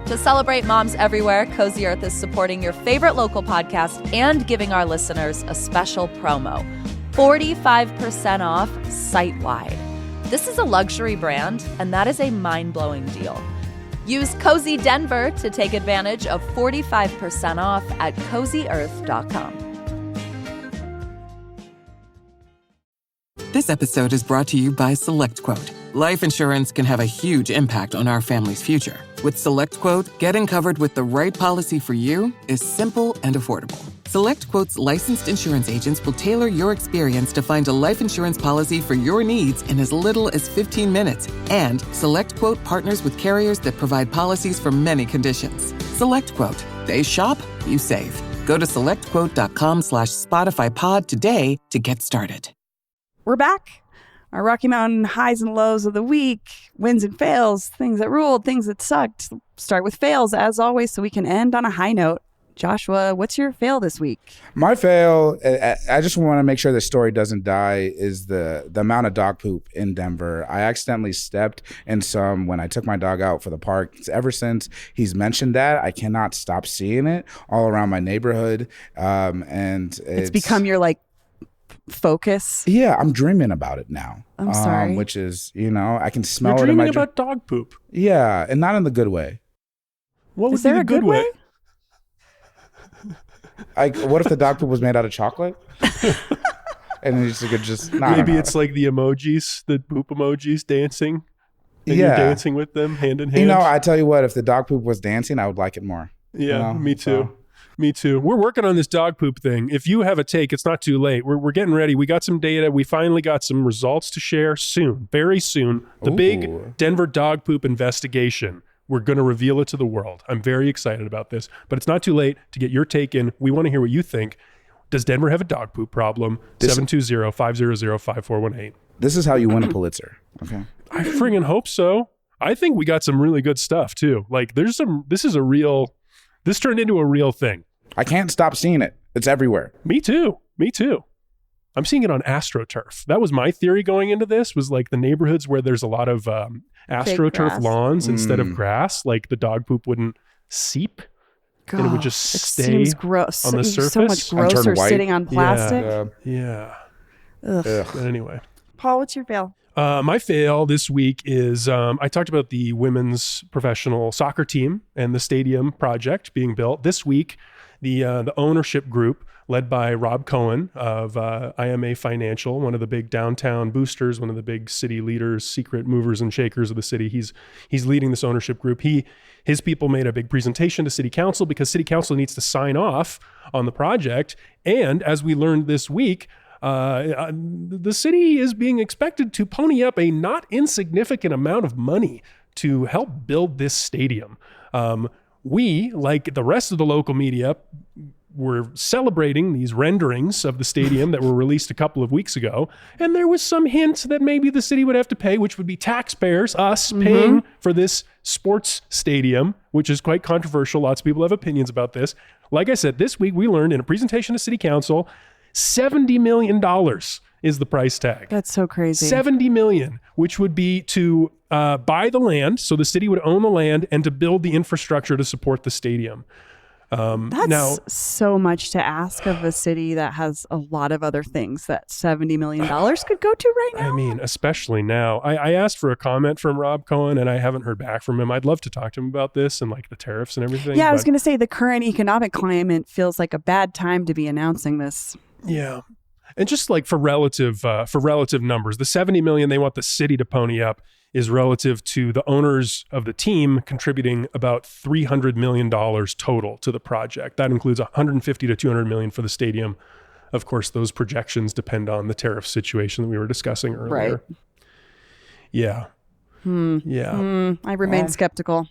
To celebrate moms everywhere, Cozy Earth is supporting your favorite local podcast and giving our listeners a special promo. 45% off site-wide. This is a luxury brand, and that is a mind-blowing deal. Use Cozy Denver to take advantage of 45% off at CozyEarth.com. This episode is brought to you by SelectQuote. Life insurance can have a huge impact on our family's future. With SelectQuote, getting covered with the right policy for you is simple and affordable. SelectQuote's licensed insurance agents will tailor your experience to find a life insurance policy for your needs in as little as 15 minutes. And SelectQuote partners with carriers that provide policies for many conditions. SelectQuote. They shop, you save. Go to selectquote.com/SpotifyPod today to get started. We're back. Our Rocky Mountain highs and lows of the week, wins and fails, things that ruled, things that sucked. Start with fails, as always, so we can end on a high note. Joshua, what's your fail this week? My fail, I just want to make sure the story doesn't die, is the amount of dog poop in Denver. I accidentally stepped in some when I took my dog out for the park. Ever since he's mentioned that, I cannot stop seeing it all around my neighborhood. And it's become your like focus. Yeah, I'm dreaming about it now. I'm sorry. Which is, I can smell You're it in my dreaming about dog poop. Yeah, and not in the good way. What Is would be there the a good way? Like, what if the dog poop was made out of chocolate? And you could just maybe it's like the emojis, the poop emojis dancing. And you're dancing with them hand in hand. I tell you what, if the dog poop was dancing, I would like it more. Yeah, me too. Me too. We're working on this dog poop thing. If you have a take, it's not too late. We're getting ready. We got some data. We finally got some results to share soon, very soon. The big Denver dog poop investigation. We're going to reveal it to the world. I'm very excited about this, but it's not too late to get your take in. We want to hear what you think. Does Denver have a dog poop problem? 720-500-5418. This is how you win a Pulitzer. Okay. I friggin' hope so. I think we got some really good stuff too. Like this turned into a real thing. I can't stop seeing it. It's everywhere. Me too. I'm seeing it on AstroTurf. That was my theory going into this, was like the neighborhoods where there's a lot of AstroTurf lawns instead of grass, like the dog poop wouldn't seep. And it would just stay seems gross. On the surface. So much grosser sitting on plastic. Yeah. Ugh. But anyway. Paul, what's your fail? My fail this week is I talked about the women's professional soccer team and the stadium project being built. This week, the ownership group led by Rob Cohen of IMA Financial, one of the big downtown boosters, one of the big city leaders, secret movers and shakers of the city. He's leading this ownership group. His people made a big presentation to city council because city council needs to sign off on the project. And as we learned this week, the city is being expected to pony up a not insignificant amount of money to help build this stadium. We, like the rest of the local media, were celebrating these renderings of the stadium that were released a couple of weeks ago. And there was some hint that maybe the city would have to pay, which would be taxpayers, us paying for this sports stadium, which is quite controversial. Lots of people have opinions about this. Like I said, this week we learned in a presentation to city council, $70 million is the price tag. That's so crazy. $70 million, which would be to buy the land. So the city would own the land and to build the infrastructure to support the stadium. That's so much to ask of a city that has a lot of other things that $70 million could go to right now. I mean, especially now. I asked for a comment from Rob Cohen and I haven't heard back from him. I'd love to talk to him about this and like the tariffs and everything. Yeah, I was going to say the current economic climate feels like a bad time to be announcing this. Yeah. And just like for relative numbers, the 70 million they want the city to pony up is relative to the owners of the team contributing about $300 million total to the project. That includes 150 to 200 million for the stadium. Of course, those projections depend on the tariff situation that we were discussing earlier. Right. Yeah. Yeah. I remain skeptical.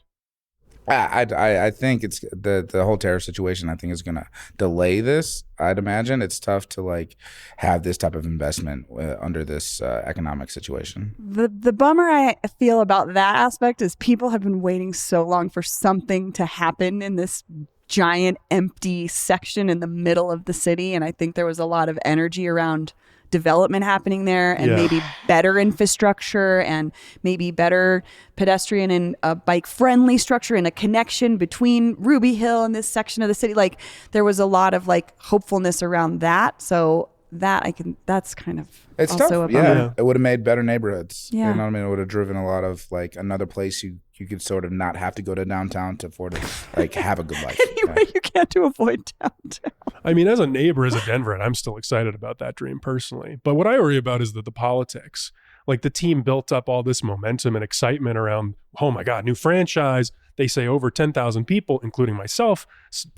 I think it's the whole tariff situation. I think is going to delay this. I'd imagine it's tough to like have this type of investment under this economic situation. The bummer I feel about that aspect is people have been waiting so long for something to happen in this giant empty section in the middle of the city, and I think there was a lot of energy around development happening there and maybe better infrastructure and maybe better pedestrian and bike friendly structure and a connection between Ruby Hill and this section of the city. Like there was a lot of like hopefulness around that. So that's kind of it's also tough. a bummer. Yeah, it would have made better neighborhoods. Yeah. You know what I mean? It would have driven a lot of like another place you could sort of not have to go to downtown to afford to like have a good life. Anyway, you can't to avoid downtown. I mean, as a neighbor, as a Denveran, I'm still excited about that dream personally. But what I worry about is the politics. Like the team built up all this momentum and excitement around, oh my God, new franchise. They say over 10,000 people, including myself,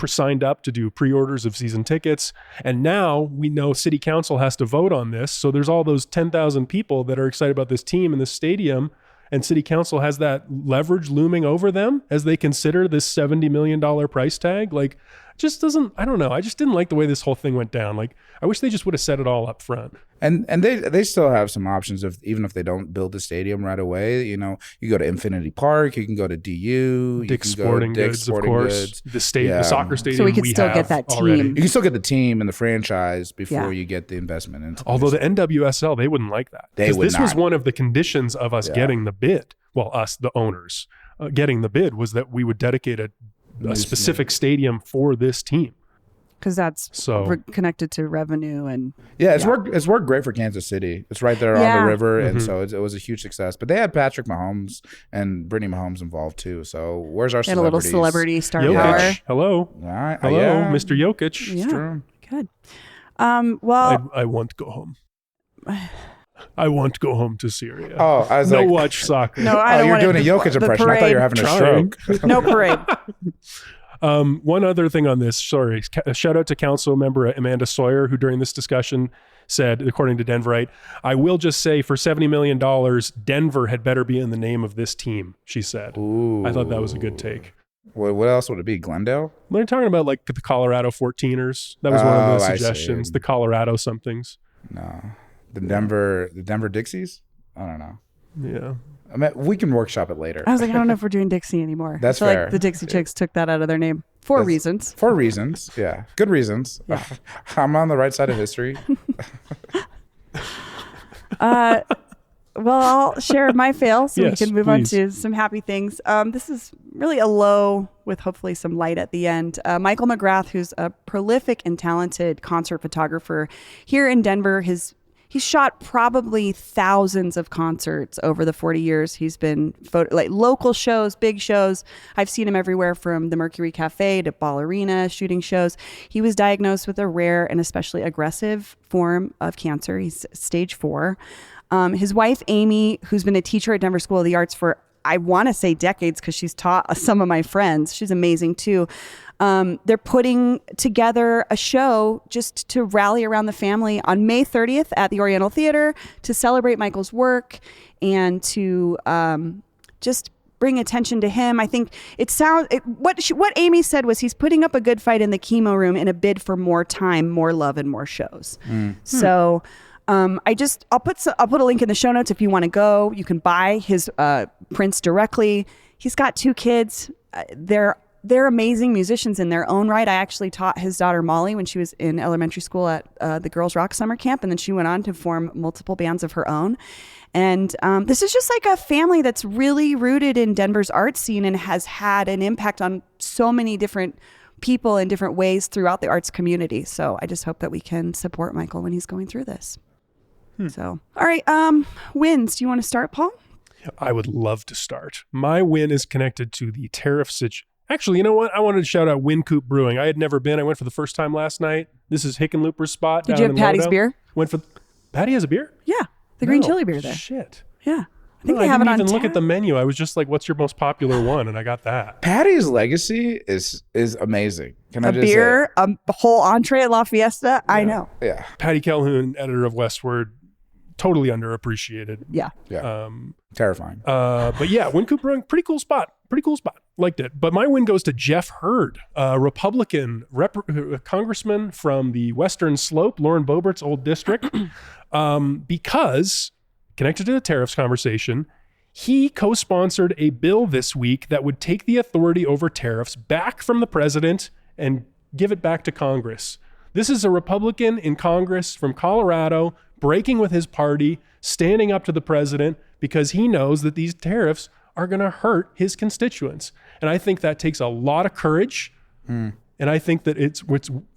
signed up to do pre-orders of season tickets. And now we know city council has to vote on this. So there's all those 10,000 people that are excited about this team and this stadium. And city council has that leverage looming over them as they consider this $70 million price tag. Like, just doesn't, I don't know. I just didn't like the way this whole thing went down. Like, I wish they just would have said it all up front. And they still have some options even if they don't build the stadium right away. You know, you go to Infinity Park, you can go to DU, Dick's you can Sporting go to Dick's Goods, of course. The soccer stadium. So we could still get that team. You can still get the team and the franchise before you get the investment into. Although the NWSL, they wouldn't like that. Because this was one of the conditions of us getting the bid. Well, us, the owners, getting the bid was that we would dedicate a specific stadium for this team. Because that's connected to revenue and it's worked great for Kansas City. It's right there on the river, and so it was a huge success. But they had Patrick Mahomes and Brittany Mahomes involved too. So where's our a little celebrity star Jokic. power? Hello, all right. Hello, Mr. Jokic. Yeah, true. Good. Well, I want to go home. I want to go home to Syria. Oh, I was no watch soccer. No, I don't you're want doing a Jokic impression. I thought you were having a stroke. No parade. One other thing on this, sorry, shout out to council member Amanda Sawyer, who during this discussion said, according to Denverite, I will just say for $70 million, Denver had better be in the name of this team, she said. Ooh. I thought that was a good take. What else would it be? Glendale? They're talking about like the Colorado 14ers. That was one of the suggestions. The Colorado somethings. No. The Denver Dixies? I don't know. Yeah. I mean, we can workshop it later. I was like, I don't know if we're doing Dixie anymore. That's fair. fair. Like the Dixie Chicks took that out of their name for reasons. For reasons, yeah. Good reasons. Yeah. I'm on the right side of history. Well, I'll share my fail so yes, we can move please. on to some happy things. This is really a low with hopefully some light at the end. Michael McGrath, who's a prolific and talented concert photographer here in Denver, he's shot probably thousands of concerts over the 40 years. He's been like local shows, big shows. I've seen him everywhere from the Mercury Cafe to Ball Arena, shooting shows. He was diagnosed with a rare and especially aggressive form of cancer. He's stage 4. His wife, Amy, who's been a teacher at Denver School of the Arts for, I want to say decades because she's taught some of my friends. She's amazing too. They're putting together a show just to rally around the family on May 30th at the Oriental Theater to celebrate Michael's work and to just bring attention to him. I think what Amy said was he's putting up a good fight in the chemo room in a bid for more time, more love, and more shows. So I'll put a link in the show notes if you want to go. You can buy his prints directly. He's got 2 kids. They're amazing musicians in their own right. I actually taught his daughter Molly when she was in elementary school at the Girls Rock Summer Camp, and then she went on to form multiple bands of her own. And this is just like a family that's really rooted in Denver's art scene and has had an impact on so many different people in different ways throughout the arts community. So I just hope that we can support Michael when he's going through this. So, all right, wins. Do you want to start, Paul? I would love to start. My win is connected to the Tariff situation. Actually, you know what? I wanted to shout out Win Coop Brewing. I had never been. I went for the first time last night. This is Hickenlooper's spot. Did you have Patty's beer? Patty has a beer? Yeah, the green chili beer there. Shit. Yeah. I think they have it on I didn't even look tap. at the menu. I was just like, what's your most popular one? And I got that. Patty's legacy is amazing. Can I just beer, say? a whole entree at La Fiesta. I know. Yeah. Patty Calhoun, editor of Westward, totally underappreciated. Yeah. Terrifying. But yeah, Win Coop Brewing, pretty cool spot. Liked it. But my win goes to Jeff Hurd, a Republican congressman from the Western Slope, Lauren Boebert's old district, because connected to the tariffs conversation, he co-sponsored a bill this week that would take the authority over tariffs back from the president and give it back to Congress. This is a Republican in Congress from Colorado breaking with his party, standing up to the president because he knows that these tariffs are going to hurt his constituents. And I think that takes a lot of courage. And I think that it's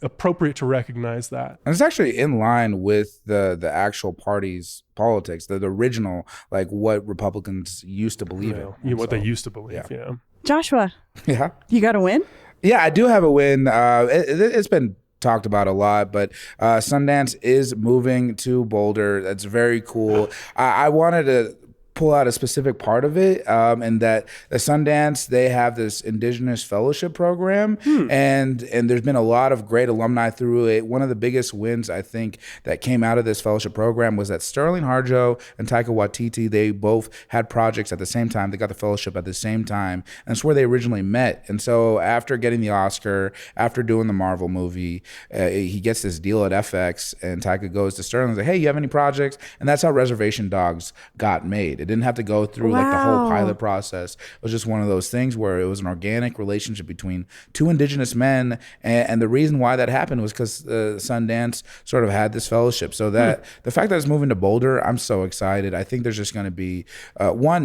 appropriate to recognize that. And it's actually in line with the actual party's politics, the original, like what Republicans used to believe in. What they used to believe, yeah. Joshua, Yeah. you got a win? Yeah, I do have a win. It's been talked about a lot, but Sundance is moving to Boulder. That's very cool. I wanted to pull out a specific part of it, and that the Sundance, they have this Indigenous Fellowship program, and there's been a lot of great alumni through it. One of the biggest wins, I think, that came out of this fellowship program was that Sterling Harjo and Taika Waititi, they both had projects at the same time. They got the fellowship at the same time, and that's where they originally met. And so after getting the Oscar, after doing the Marvel movie, he gets this deal at FX, and Taika goes to Sterling and says, hey, you have any projects? And that's how Reservation Dogs got made. It didn't have to go through like the whole pilot process. It was just one of those things where it was an organic relationship between two Indigenous men. And the reason why that happened was because Sundance sort of had this fellowship. So that the fact that it's moving to Boulder, I'm so excited. I think there's just going to be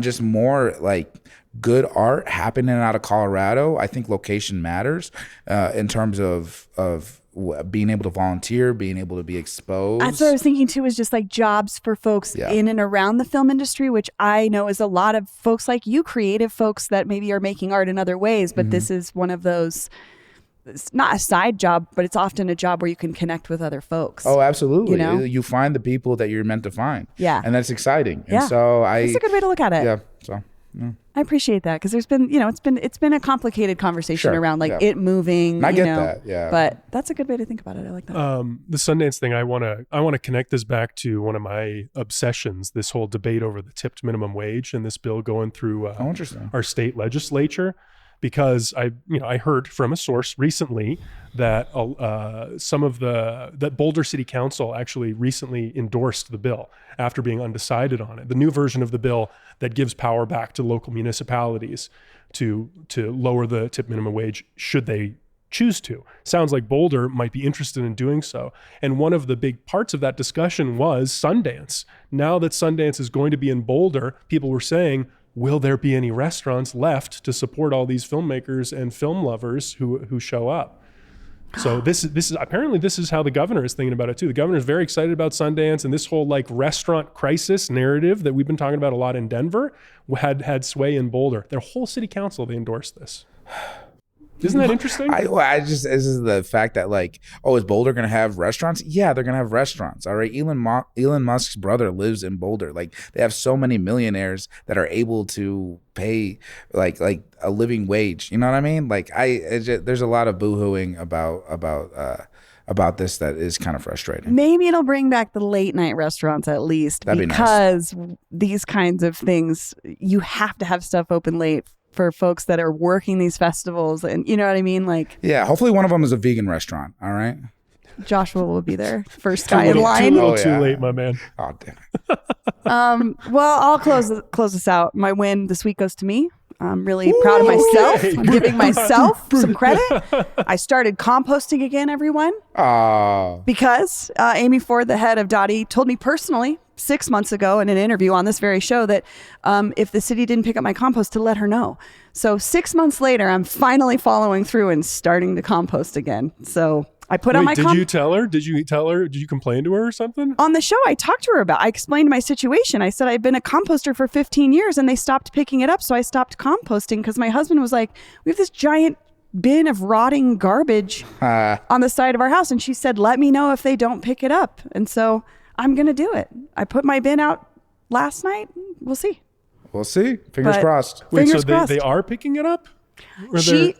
just more like good art happening out of Colorado. I think location matters in terms of being able to volunteer, being able to be exposed. That's what I was thinking too, is just like jobs for folks in and around the film industry, which I know is a lot of folks like you, creative folks that maybe are making art in other ways, but this is one of those, it's not a side job, but it's often a job where you can connect with other folks. Oh, absolutely. You know? You find the people that you're meant to find. Yeah. And that's exciting. Yeah. And so that's a good way to look at it. Yeah. So yeah. I appreciate that, because there's been, it's been a complicated conversation around like it moving. And I get that, yeah. But that's a good way to think about it. I like that. The Sundance thing, I want to connect this back to one of my obsessions, this whole debate over the tipped minimum wage and this bill going through interesting. Our state legislature, because I heard from a source recently that that Boulder City Council actually recently endorsed the bill after being undecided on it. The new version of the bill that gives power back to local municipalities to lower the tip minimum wage should they choose to. Sounds like Boulder might be interested in doing so. And one of the big parts of that discussion was Sundance. Now that Sundance is going to be in Boulder, people were saying, will there be any restaurants left to support all these filmmakers and film lovers who show up? So this is apparently this is how the governor is thinking about it too. The governor is very excited about Sundance, and this whole like restaurant crisis narrative that we've been talking about a lot in Denver had sway in Boulder. Their whole city council, they endorsed this. Isn't that interesting? This is the fact that like, is Boulder going to have restaurants? Yeah, they're going to have restaurants. All right. Elon Musk's brother lives in Boulder. Like, they have so many millionaires that are able to pay like a living wage. You know what I mean? Like there's a lot of boohooing about this that is kind of frustrating. Maybe it'll bring back the late night restaurants at least. That'd because be nice. These kinds of things, you have to have stuff open late for folks that are working these festivals, and you know what I mean? Like, yeah, hopefully one of them is a vegan restaurant. All right. Joshua will be there, first guy in line. Too late, my man. Oh, damn it. Well, I'll close this out. My win this week goes to me. I'm really proud of myself. I'm giving myself some credit. I started composting again, everyone. Because Amy Ford, the head of Dottie, told me personally 6 months ago in an interview on this very show that if the city didn't pick up my compost, to let her know. So 6 months later, I'm finally following through and starting to compost again. So I put on my Did you tell her? Did you complain to her or something? On the show, I talked to her I explained my situation. I said I'd been a composter for 15 years and they stopped picking it up. So I stopped composting because my husband was like, we have this giant bin of rotting garbage on the side of our house. And she said, let me know if they don't pick it up. And so I'm going to do it. I put my bin out last night. We'll see. We'll see. Fingers crossed. Wait, fingers so crossed. They are picking it up?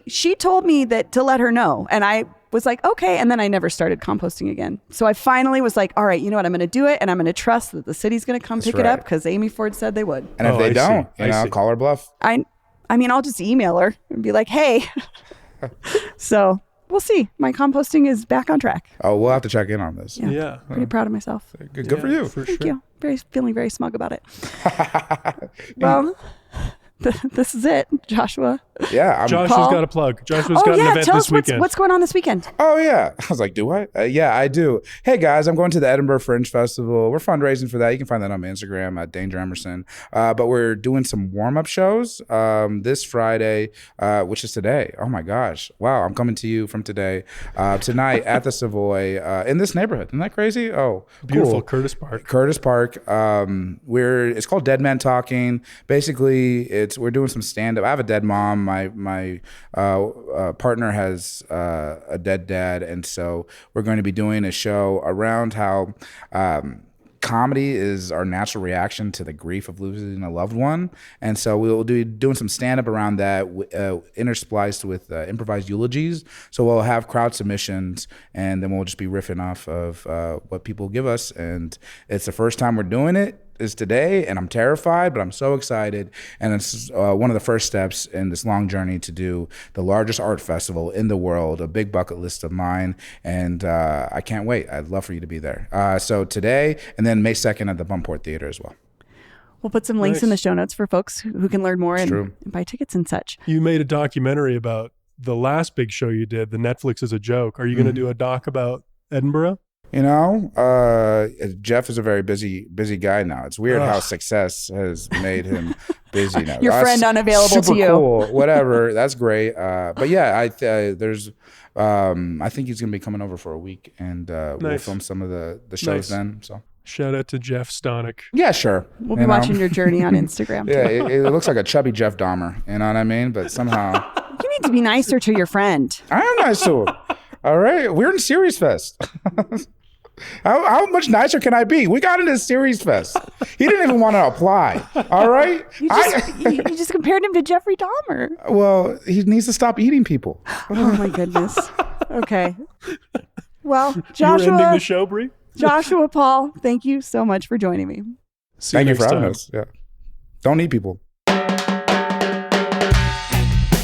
She told me that to let her know. And I was like, okay. And then I never started composting again. So I finally was like, all right, you know what? I'm going to do it. And I'm going to trust that the city's going to come pick it up because Amy Ford said they would. And if they don't, call her bluff. I mean, I'll just email her and be like, hey. So we'll see. My composting is back on track. Oh, we'll have to check in on this. Yeah. Pretty proud of myself. Good for you. Thank you. Feeling very smug about it. Well, this is it, Joshua. Yeah. Joshua's got a plug. Joshua's got an event tell this us weekend. what's going on this weekend. Oh, yeah. I was like, do I? Yeah, I do. Hey, guys, I'm going to the Edinburgh Fringe Festival. We're fundraising for that. You can find that on my Instagram at Danger Emerson. But we're doing some warm-up shows this Friday, which is today. Oh, my gosh. Wow, I'm coming to you from today. Tonight at the Savoy in this neighborhood. Isn't that crazy? Oh, beautiful. Cool. Curtis Park. Curtis Park. It's called Dead Man Talking. Basically, we're doing some stand-up. I have a dead mom. My partner has a dead dad, and so we're going to be doing a show around how comedy is our natural reaction to the grief of losing a loved one. And so we'll be doing some stand-up around that, interspliced with improvised eulogies. So we'll have crowd submissions, and then we'll just be riffing off of what people give us. And it's the first time we're doing it is today, and I'm terrified, but I'm so excited. And it's one of the first steps in this long journey to do the largest art festival in the world, a big bucket list of mine. And I can't wait. I'd love for you to be there. So today, and then May 2nd at the Bumport Theater as well. We'll put some links in the show notes for folks who can learn more and buy tickets and such. You made a documentary about the last big show you did, the Netflix is a Joke. Are you going to do a doc about Edinburgh? You know, Jeff is a very busy guy now. It's weird how success has made him busy now. Your friend unavailable to you. Cool, whatever. That's great. But yeah, I think he's gonna be coming over for a week, and we'll film some of the shows then. So shout out to Jeff Stonick. Yeah, sure. We'll be watching your journey on Instagram. Yeah, it looks like a chubby Jeff Dahmer. You know what I mean? But somehow you need to be nicer to your friend. I am nice to him. All right, we're in Series Fest. How much nicer can I be? We got into Series Fest. He didn't even want to apply. All right? You just compared him to Jeffrey Dahmer. Well, he needs to stop eating people. Oh, my goodness. Okay. Well, Joshua. You're ending the show, Brie? Joshua, Paul, thank you so much for joining me. Thank you for having us. Yeah. Don't eat people.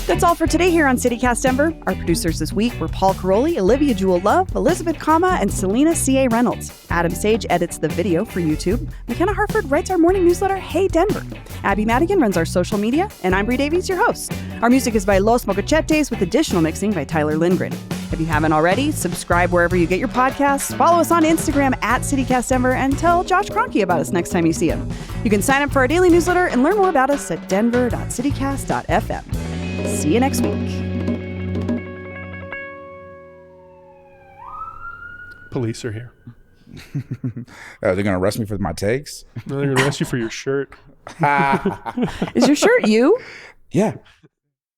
That's all for today here on CityCast Denver. Our producers this week were Paul Caroli, Olivia Jewel Love, Elizabeth Kama, and Selena C.A. Reynolds. Adam Sage edits the video for YouTube. McKenna Harford writes our morning newsletter, Hey Denver. Abby Madigan runs our social media, and I'm Brie Davies, your host. Our music is by Los Mocochetes with additional mixing by Tyler Lindgren. If you haven't already, subscribe wherever you get your podcasts, follow us on Instagram at CityCast Denver, and tell Josh Kroenke about us next time you see him. You can sign up for our daily newsletter and learn more about us at denver.citycast.fm. See you next week. Police are here. They're going to arrest me for my takes? No, they're going to arrest you for your shirt. Is your shirt you? Yeah.